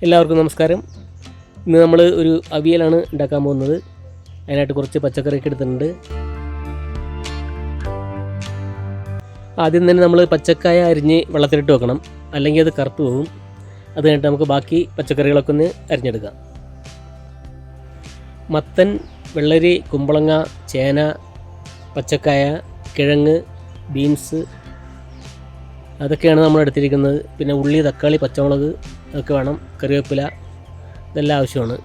എല്ലാവർക്കും നമസ്കാരം. ഇന്ന് നമ്മൾ ഒരു അവിയലാണ് ഉണ്ടാക്കാൻ പോകുന്നത്. അതിനായിട്ട് കുറച്ച് പച്ചക്കറിയൊക്കെ എടുത്തിട്ടുണ്ട്. ആദ്യം തന്നെ നമ്മൾ പച്ചക്കായ അരിഞ്ഞ് വെള്ളത്തിലിട്ട് വെക്കണം, അല്ലെങ്കിൽ അത് കറുത്തു പോകും. അത് കഴിഞ്ഞിട്ട് നമുക്ക് ബാക്കി പച്ചക്കറികളൊക്കെ ഒന്ന് അരിഞ്ഞെടുക്കാം. മത്തൻ, വെള്ളരി, കുമ്പളങ്ങ, ചേന, പച്ചക്കായ, കിഴങ്ങ്, ബീൻസ്, അതൊക്കെയാണ് നമ്മൾ എടുത്തിരിക്കുന്നത്. പിന്നെ ഉള്ളി, തക്കാളി, പച്ചമുളക് അതൊക്കെ വേണം. കറിവേപ്പില, ഇതെല്ലാം ആവശ്യമാണ്.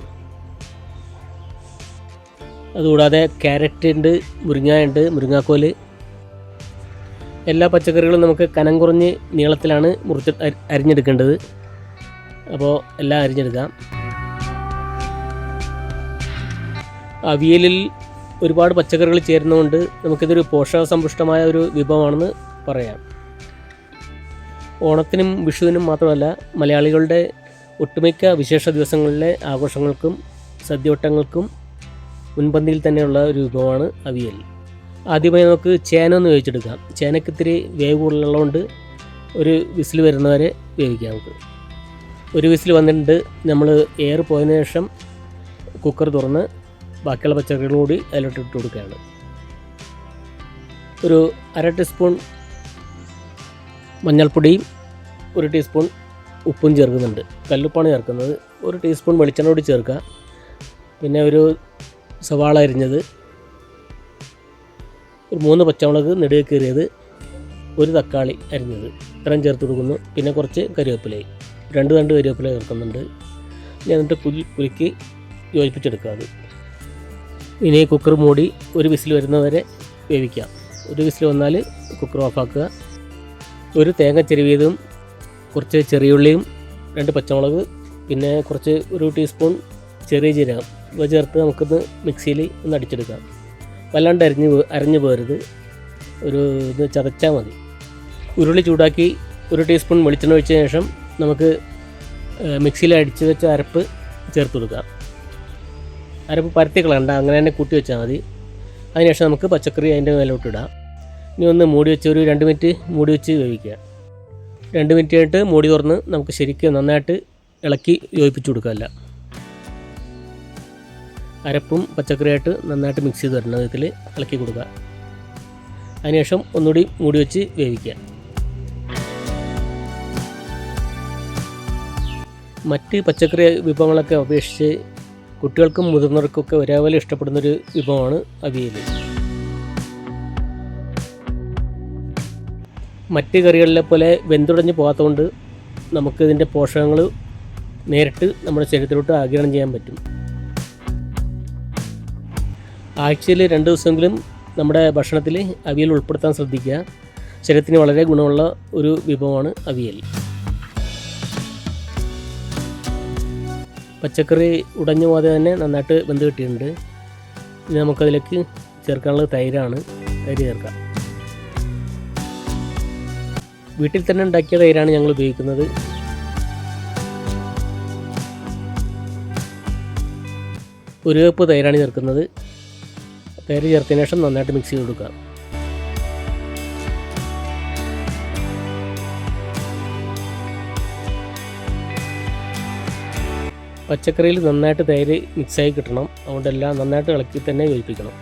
അതുകൂടാതെ ക്യാരറ്റ് ഉണ്ട്, മുരിങ്ങയുണ്ട്, മുരിങ്ങാക്കോല്. എല്ലാ പച്ചക്കറികളും നമുക്ക് കനം കുറഞ്ഞ് നീളത്തിലാണ് അരിഞ്ഞെടുക്കേണ്ടത്. അപ്പോൾ എല്ലാം അരിഞ്ഞെടുക്കാം. അവിയലിൽ ഒരുപാട് പച്ചക്കറികൾ ചേരുന്നതുകൊണ്ട് നമുക്കിതൊരു പോഷകസമ്പുഷ്ടമായ ഒരു വിഭവമാണെന്ന് പറയാം. ഓണത്തിനും വിഷുവിനും മാത്രമല്ല, മലയാളികളുടെ ഒട്ടുമിക്ക വിശേഷ ദിവസങ്ങളിലെ ആഘോഷങ്ങൾക്കും സദ്യവട്ടങ്ങൾക്കും മുൻപന്തിയിൽ തന്നെയുള്ള ഒരു വിഭവമാണ് അവിയൽ. ആദ്യമായി നമുക്ക് ചേന ഒന്ന് വേവിച്ചെടുക്കാം. ചേനയ്ക്ക് ഇത്തിരി വേവ് കൂടുതലുള്ളതുകൊണ്ട് ഒരു വിസിൽ വരുന്നവരെ വേവിക്കാം. നമുക്ക് ഒരു വിസിൽ വന്നിട്ടുണ്ട്. നമ്മൾ എയർ പോയതിനു ശേഷം കുക്കർ തുറന്ന് ബാക്കിയുള്ള പച്ചക്കറികളും കൂടി അതിലോട്ട് ഇട്ട് കൊടുക്കുകയാണ്. ഒരു 1/2 ടീസ്പൂൺ മഞ്ഞൾപ്പൊടിയും 1 ടീസ്പൂൺ ഉപ്പും ചേർക്കുന്നുണ്ട്. കല്ലുപ്പാണ് ചേർക്കുന്നത്. 1 ടീസ്പൂൺ വെളിച്ചെണ്ണ കൂടി ചേർക്കുക. പിന്നെ ഒരു സവാള അരിഞ്ഞത്, ഒരു 3 പച്ചമുളക് നെടുകെ കീറിയത്, 1 തക്കാളി അരിഞ്ഞത്, ഇത്രയും ചേർത്ത് കൊടുക്കുന്നു. പിന്നെ കുറച്ച് കരിവേപ്പിലയും 2 തണ്ട് കരിവേപ്പില ചേർക്കുന്നുണ്ട്. എന്നിട്ട് കുലുക്കി യോജിപ്പിച്ചെടുക്കുക. അത് ഇനി കുക്കർ മൂടി ഒരു വിസിൽ വരുന്നവരെ വേവിക്കാം. ഒരു വിസിൽ വന്നാൽ കുക്കർ ഓഫാക്കുക. ഒരു തേങ്ങ ചെരുവിയതും, കുറച്ച് ചെറിയുള്ളിയും, 2 പച്ചമുളക്, പിന്നെ കുറച്ച് 1 ടീസ്പൂൺ ചെറിയ ജീരകം ഇവ ചേർത്ത് നമുക്കൊന്ന് മിക്സിയിൽ ഒന്ന് അടിച്ചെടുക്കാം. വല്ലാണ്ട് അരഞ്ഞു പോകരുത്, ഇത് ചതച്ചാൽ മതി. ഉരുളി ചൂടാക്കി 1 ടീസ്പൂൺ വെളിച്ചെണ്ണ ഒഴിച്ച ശേഷം നമുക്ക് മിക്സിയിൽ അടിച്ച് വെച്ച അരപ്പ് ചേർത്ത് കൊടുക്കാം. അരപ്പ് പരത്തി കളയണ്ട, അങ്ങനെ തന്നെ കൂട്ടി വെച്ചാൽ മതി. അതിനുശേഷം നമുക്ക് പച്ചക്കറി അതിൻ്റെ മേലോട്ട് ഇടാം. ഇനി ഒന്ന് മൂടി വെച്ച് ഒരു 2 മിനിറ്റ് മൂടി വെച്ച് വേവിക്കുക. 2 മിനിറ്റ് കഴിഞ്ഞിട്ട് മൂടി തുറന്ന് നമുക്ക് ശരിക്കും നന്നായിട്ട് ഇളക്കി യോജിപ്പിച്ച് കൊടുക്കാമല്ല. അരപ്പും പച്ചക്കറിയായിട്ട് നന്നായിട്ട് മിക്സ് ചെയ്ത് വരുന്ന വിധത്തിൽ ഇളക്കി കൊടുക്കുക. അതിനുശേഷം ഒന്നുകൂടി മൂടി വെച്ച് വേവിക്കുക. മറ്റ് പച്ചക്കറി വിഭവങ്ങളൊക്കെ അപേക്ഷിച്ച് കുട്ടികൾക്കും മുതിർന്നവർക്കൊക്കെ ഒരേപോലെ ഇഷ്ടപ്പെടുന്നൊരു വിഭവമാണ് അവിയൽ. മറ്റ് കറികളിലെ പോലെ വെന്തുടഞ്ഞ് പോകാത്തതുകൊണ്ട് നമുക്കിതിൻ്റെ പോഷകങ്ങൾ നേരിട്ട് നമ്മുടെ ശരീരത്തിലോട്ട് ആഗിരണം ചെയ്യാൻ പറ്റും. ആഴ്ചയിൽ 2 ദിവസമെങ്കിലും നമ്മുടെ ഭക്ഷണത്തിൽ അവിയൽ ഉൾപ്പെടുത്താൻ ശ്രദ്ധിക്കുക. ശരീരത്തിന് വളരെ ഗുണമുള്ള ഒരു വിഭവമാണ് അവിയൽ. പച്ചക്കറി ഉടഞ്ഞു പോകാതെ തന്നെ നന്നായിട്ട് വെന്ത് കിട്ടിയിട്ടുണ്ട്. ഇനി നമുക്കതിലേക്ക് ചേർക്കാനുള്ളത് തൈരാണ്. തൈര് ചേർക്കാം. വീട്ടിൽ തന്നെ ഉണ്ടാക്കിയ തൈരാണ് ഞങ്ങൾ ഉപയോഗിക്കുന്നത്. ഒരു കപ്പ് തൈരാണ് ചേർക്കുന്നത്. തൈര് ചേർത്തതിന് ശേഷം നന്നായിട്ട് മിക്സ് ചെയ്ത് കൊടുക്കുക. പച്ചക്കറിയിൽ നന്നായിട്ട് തൈര് മിക്സായി കിട്ടണം. അതുകൊണ്ടെല്ലാം നന്നായിട്ട് ഇളക്കി തന്നെ യോജിപ്പിക്കണം.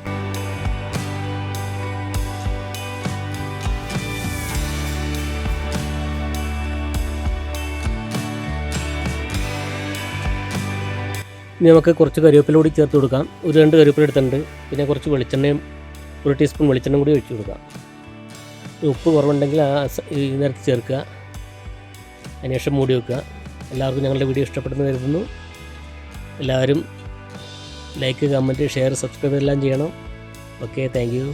ഇനി നമുക്ക് കുറച്ച് കരിവേപ്പില കൂടി ചേർത്ത് കൊടുക്കാം. ഒരു 2 കരിവേപ്പില എടുത്തിട്ടുണ്ട്. പിന്നെ കുറച്ച് വെളിച്ചെണ്ണയും 1 ടീസ്പൂൺ വെളിച്ചെണ്ണ കൂടി ഒഴിച്ച് കൊടുക്കാം. ഉപ്പ് കുറവുണ്ടെങ്കിൽ ഈ നേരത്ത് ചേർക്കുക. അതിനുശേഷം മൂടി വെക്കുക. എല്ലാവർക്കും ഞങ്ങളുടെ വീഡിയോ ഇഷ്ടപ്പെടുന്നു കരുതുന്നു. എല്ലാവരും ലൈക്ക്, കമൻറ്റ്, ഷെയർ, സബ്സ്ക്രൈബ് എല്ലാം ചെയ്യണം. Okay, thank you.